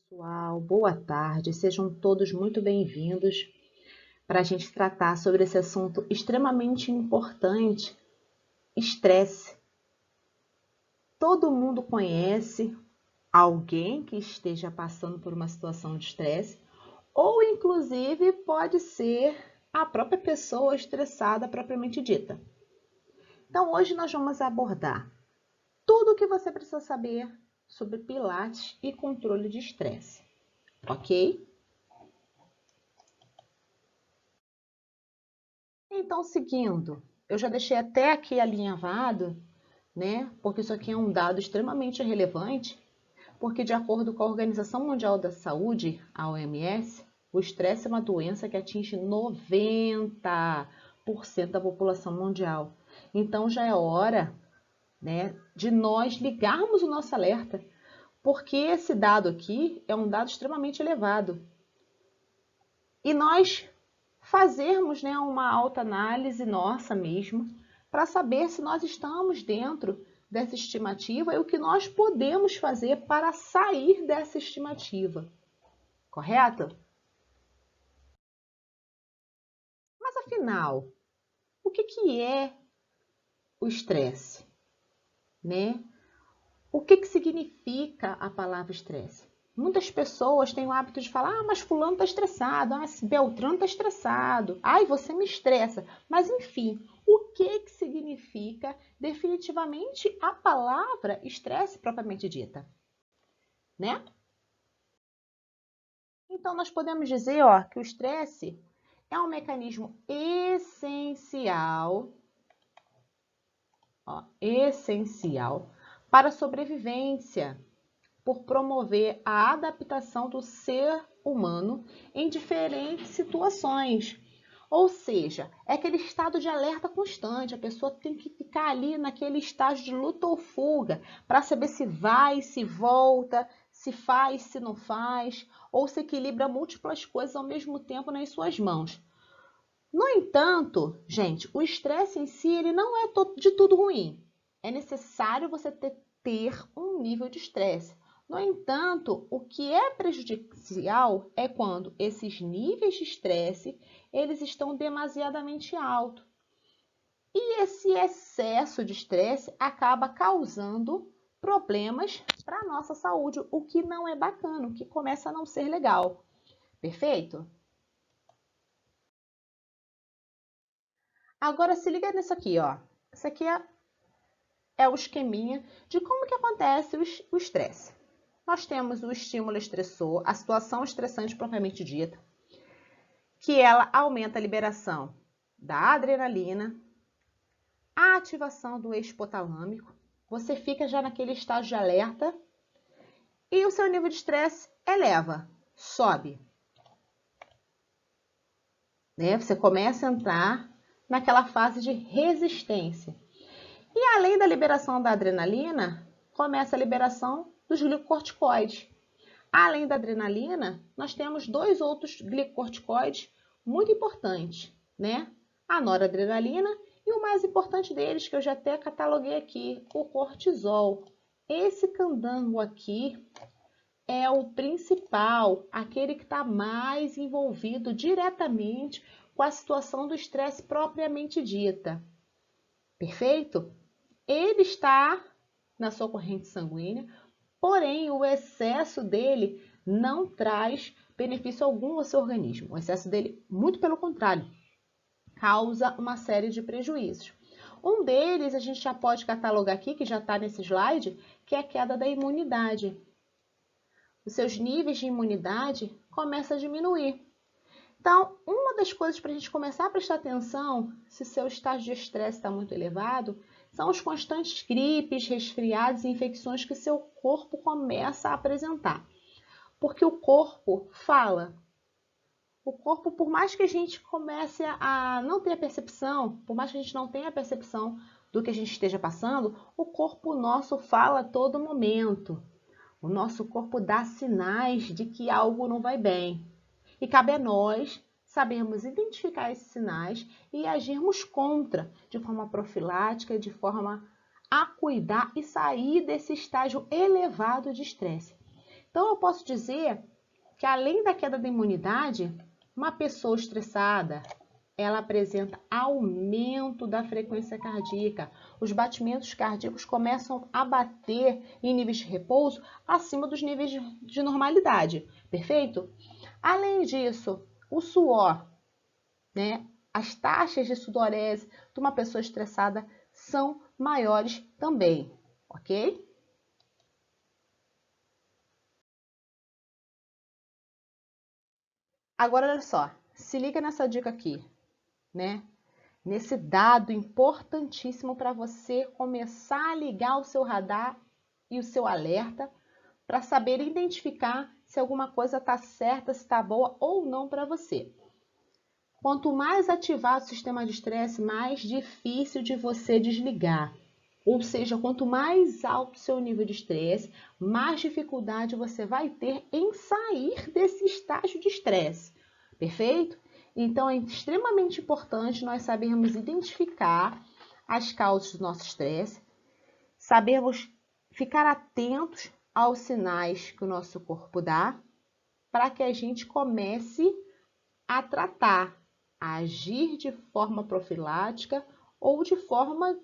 Pessoal, boa tarde, sejam todos muito bem-vindos para a gente tratar sobre esse assunto extremamente importante, estresse. Todo mundo conhece alguém que esteja passando por uma situação de estresse, ou inclusive pode ser a própria pessoa estressada propriamente dita. Então, hoje nós vamos abordar tudo o que você precisa saber sobre Pilates e controle de estresse, ok? Então, seguindo, eu já deixei até aqui alinhavado, né? Porque isso aqui é um dado extremamente relevante, porque de acordo com a Organização Mundial da Saúde, a OMS, o estresse é uma doença que atinge 90% da população mundial. Então já é hora, né, de nós ligarmos o nosso alerta, porque esse dado aqui é um dado extremamente elevado. E nós fazermos, né, uma autoanálise nossa mesmo, para saber se nós estamos dentro dessa estimativa e o que nós podemos fazer para sair dessa estimativa, correto? Mas afinal, o que é o estresse, né? O que significa a palavra estresse? Muitas pessoas têm o hábito de falar, mas fulano está estressado, Beltrano está estressado, ai, você me estressa. Mas, enfim, o que significa definitivamente a palavra estresse propriamente dita, né? Então, nós podemos dizer, ó, que o estresse é um mecanismo essencial para a sobrevivência, por promover a adaptação do ser humano em diferentes situações. Ou seja, é aquele estado de alerta constante, a pessoa tem que ficar ali naquele estágio de luta ou fuga para saber se vai, se volta, se faz, se não faz, ou se equilibra múltiplas coisas ao mesmo tempo nas suas mãos. No entanto, gente, o estresse em si ele não é de tudo ruim. É necessário você ter um nível de estresse. No entanto, o que é prejudicial é quando esses níveis de estresse eles estão demasiadamente altos. E esse excesso de estresse acaba causando problemas para a nossa saúde, o que não é bacana, o que começa a não ser legal. Perfeito? Agora se liga nisso aqui, ó. Isso aqui é o esqueminha de como que acontece o estresse. Nós temos o estímulo estressor, a situação estressante propriamente dita, que ela aumenta a liberação da adrenalina, a ativação do eixo hipotalâmico, você fica já naquele estágio de alerta e o seu nível de estresse eleva, sobe. Né? Você começa a entrar naquela fase de resistência. E além da liberação da adrenalina, começa a liberação dos glicocorticoides. Além da adrenalina, nós temos dois outros glicocorticoides muito importantes, né? A noradrenalina e o mais importante deles, que eu já até cataloguei aqui, o cortisol. Esse candango aqui é o principal, aquele que está mais envolvido diretamente com a situação do estresse propriamente dita. Perfeito? Ele está na sua corrente sanguínea, porém o excesso dele não traz benefício algum ao seu organismo. O excesso dele, muito pelo contrário, causa uma série de prejuízos. Um deles a gente já pode catalogar aqui, que já está nesse slide, que é a queda da imunidade. Os seus níveis de imunidade começam a diminuir. Então, uma das coisas para a gente começar a prestar atenção, se seu estágio de estresse está muito elevado, são os constantes gripes, resfriados e infecções que seu corpo começa a apresentar. Porque o corpo fala. O corpo, por mais que a gente comece a não ter a percepção, por mais que a gente não tenha a percepção do que a gente esteja passando, o corpo nosso fala a todo momento. O nosso corpo dá sinais de que algo não vai bem. E cabe a nós sabermos identificar esses sinais e agirmos contra, de forma profilática, de forma a cuidar e sair desse estágio elevado de estresse. Então, eu posso dizer que, além da queda da imunidade, uma pessoa estressada, ela apresenta aumento da frequência cardíaca. Os batimentos cardíacos começam a bater em níveis de repouso acima dos níveis de normalidade. Perfeito? Além disso, o suor, né? As taxas de sudorese de uma pessoa estressada são maiores também, ok? Agora, olha só, se liga nessa dica aqui, né? Nesse dado importantíssimo para você começar a ligar o seu radar e o seu alerta para saber identificar se alguma coisa está certa, se está boa ou não para você. Quanto mais ativado o sistema de estresse, mais difícil de você desligar. Ou seja, quanto mais alto o seu nível de estresse, mais dificuldade você vai ter em sair desse estágio de estresse. Perfeito? Então, é extremamente importante nós sabermos identificar as causas do nosso estresse, sabermos ficar atentos aos sinais que o nosso corpo dá, para que a gente comece a tratar, a agir de forma profilática ou de forma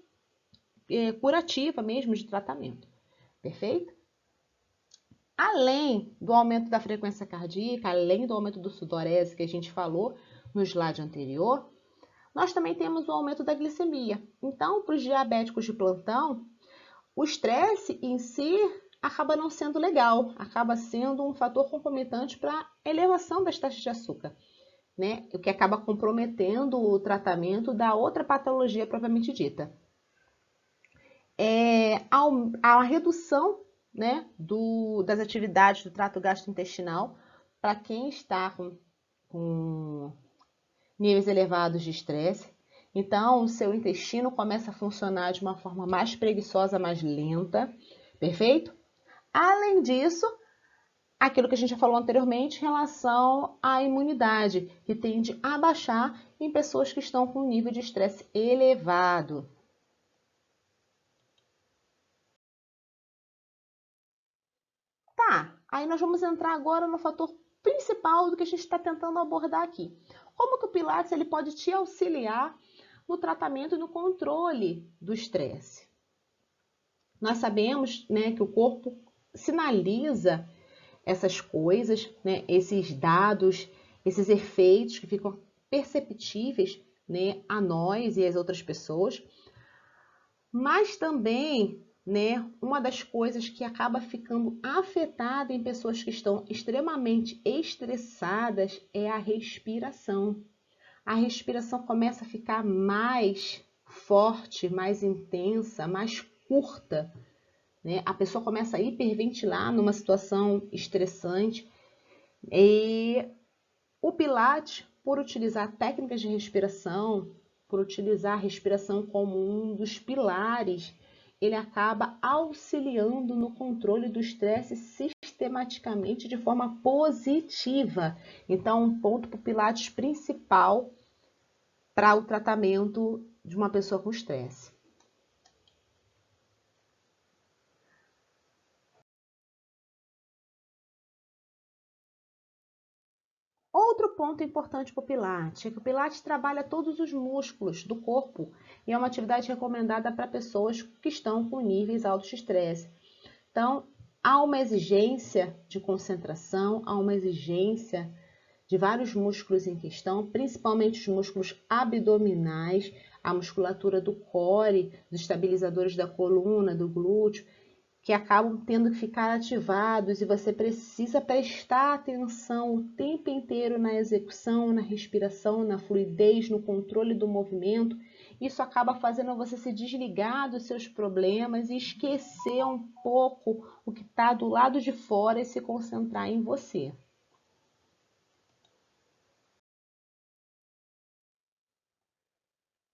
curativa mesmo de tratamento. Perfeito? Além do aumento da frequência cardíaca, além do aumento do sudorese que a gente falou no slide anterior, nós também temos o aumento da glicemia. Então, para os diabéticos de plantão, o estresse em si acaba não sendo legal, acaba sendo um fator concomitante para a elevação das taxas de açúcar, né? O que acaba comprometendo o tratamento da outra patologia propriamente dita. A redução, né, das atividades do trato gastrointestinal para quem está com níveis elevados de estresse. Então, o seu intestino começa a funcionar de uma forma mais preguiçosa, mais lenta, perfeito? Além disso, aquilo que a gente já falou anteriormente em relação à imunidade, que tende a baixar em pessoas que estão com um nível de estresse elevado. Tá, aí nós vamos entrar agora no fator principal do que a gente está tentando abordar aqui. Como que o Pilates ele pode te auxiliar no tratamento e no controle do estresse? Nós sabemos, né, que o corpo sinaliza essas coisas, né, esses dados, esses efeitos que ficam perceptíveis, né, a nós e às outras pessoas, mas também, né, uma das coisas que acaba ficando afetada em pessoas que estão extremamente estressadas é a respiração. A respiração começa a ficar mais forte, mais intensa, mais curta, né? A pessoa começa a hiperventilar numa situação estressante e o Pilates, por utilizar técnicas de respiração, por utilizar a respiração como um dos pilares, ele acaba auxiliando no controle do estresse sistematicamente de forma positiva. Então, um ponto para o Pilates principal para o tratamento de uma pessoa com estresse. Outro ponto importante para o Pilates é que o Pilates trabalha todos os músculos do corpo e é uma atividade recomendada para pessoas que estão com níveis altos de estresse. Então, há uma exigência de concentração, há uma exigência de vários músculos em questão, principalmente os músculos abdominais, a musculatura do core, os estabilizadores da coluna, do glúteo, que acabam tendo que ficar ativados e você precisa prestar atenção o tempo inteiro na execução, na respiração, na fluidez, no controle do movimento. Isso acaba fazendo você se desligar dos seus problemas e esquecer um pouco o que está do lado de fora e se concentrar em você.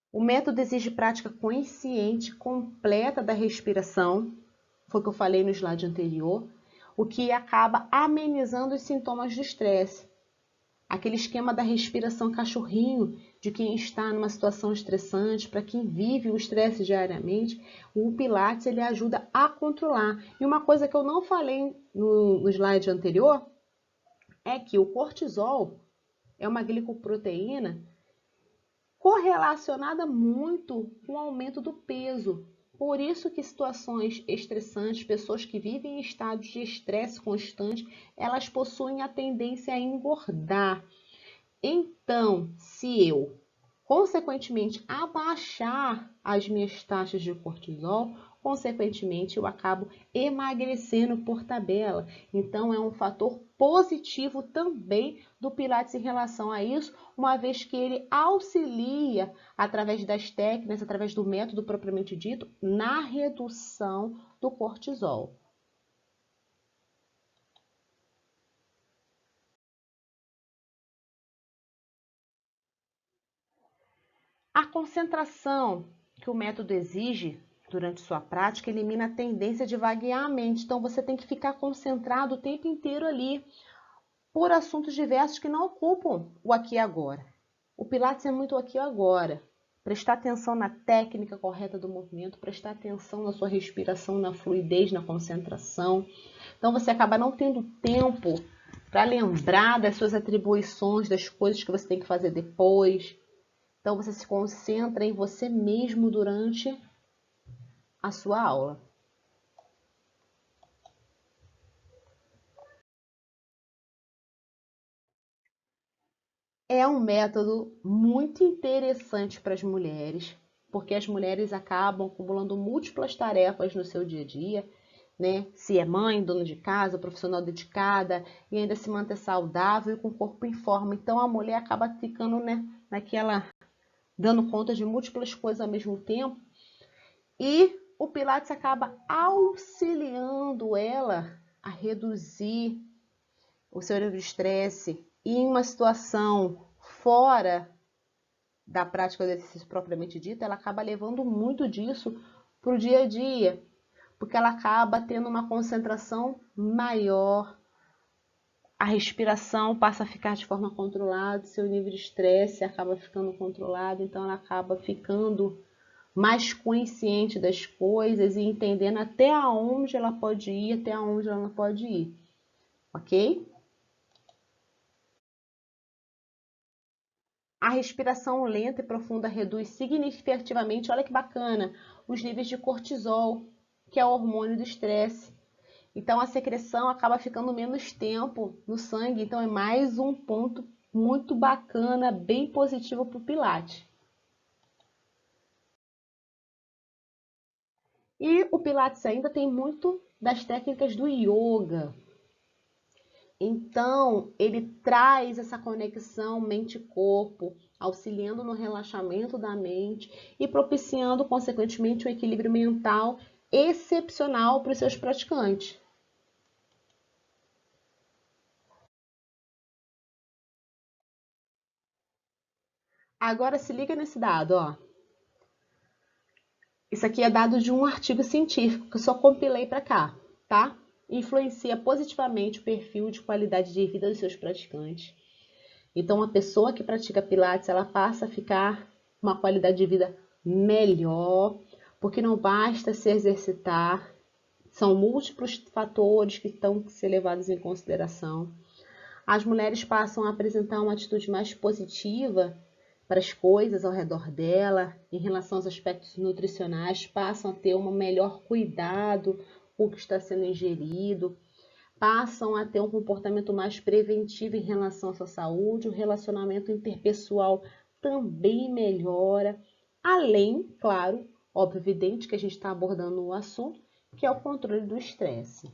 O método exige prática consciente, completa da respiração, foi o que eu falei no slide anterior, o que acaba amenizando os sintomas do estresse. aquele esquema da respiração cachorrinho, de quem está numa situação estressante, para quem vive o estresse diariamente, o Pilates ele ajuda a controlar. E uma coisa que eu não falei no slide anterior é que o cortisol é uma glicoproteína correlacionada muito com o aumento do peso. Por isso que situações estressantes, pessoas que vivem em estados de estresse constante, elas possuem a tendência a engordar. Então, se eu, consequentemente, abaixar as minhas taxas de cortisol, consequentemente, eu acabo emagrecendo por tabela. Então, é um fator positivo também do Pilates em relação a isso, uma vez que ele auxilia, através das técnicas, através do método propriamente dito, na redução do cortisol. A concentração que o método exige durante sua prática elimina a tendência de vaguear a mente. Então, você tem que ficar concentrado o tempo inteiro ali por assuntos diversos que não ocupam o aqui e agora. O Pilates é muito aqui e agora. Prestar atenção na técnica correta do movimento, prestar atenção na sua respiração, na fluidez, na concentração. Então, você acaba não tendo tempo para lembrar das suas atribuições, das coisas que você tem que fazer depois. Então, você se concentra em você mesmo durante a sua aula. É um método muito interessante para as mulheres, porque as mulheres acabam acumulando múltiplas tarefas no seu dia a dia, né? Se é mãe, dona de casa, profissional dedicada, e ainda se manter saudável e com o corpo em forma. Então, a mulher acaba ficando, né, dando conta de múltiplas coisas ao mesmo tempo. E o Pilates acaba auxiliando ela a reduzir o seu nível de estresse e em uma situação fora da prática do exercício propriamente dito, ela acaba levando muito disso para o dia a dia, porque ela acaba tendo uma concentração maior, a respiração passa a ficar de forma controlada, seu nível de estresse acaba ficando controlado, então ela acaba ficando mais consciente das coisas e entendendo até aonde ela pode ir, até aonde ela não pode ir, ok? A respiração lenta e profunda reduz significativamente, olha que bacana, os níveis de cortisol, que é o hormônio do estresse. Então a secreção acaba ficando menos tempo no sangue, então é mais um ponto muito bacana, bem positivo para o Pilates. E o Pilates ainda tem muito das técnicas do yoga. Então, ele traz essa conexão mente-corpo, auxiliando no relaxamento da mente e propiciando, consequentemente, um equilíbrio mental excepcional para os seus praticantes. Agora, se liga nesse dado, ó. Isso aqui é dado de um artigo científico que eu só compilei para cá, tá? Influencia positivamente o perfil de qualidade de vida dos seus praticantes. Então, a pessoa que pratica Pilates, ela passa a ficar com uma qualidade de vida melhor, porque não basta se exercitar, são múltiplos fatores que estão que ser levados em consideração. As mulheres passam a apresentar uma atitude mais positiva para as coisas ao redor dela, em relação aos aspectos nutricionais, passam a ter um melhor cuidado com o que está sendo ingerido, passam a ter um comportamento mais preventivo em relação à sua saúde, o relacionamento interpessoal também melhora, além, claro, óbvio, evidente que a gente está abordando o assunto, que é o controle do estresse.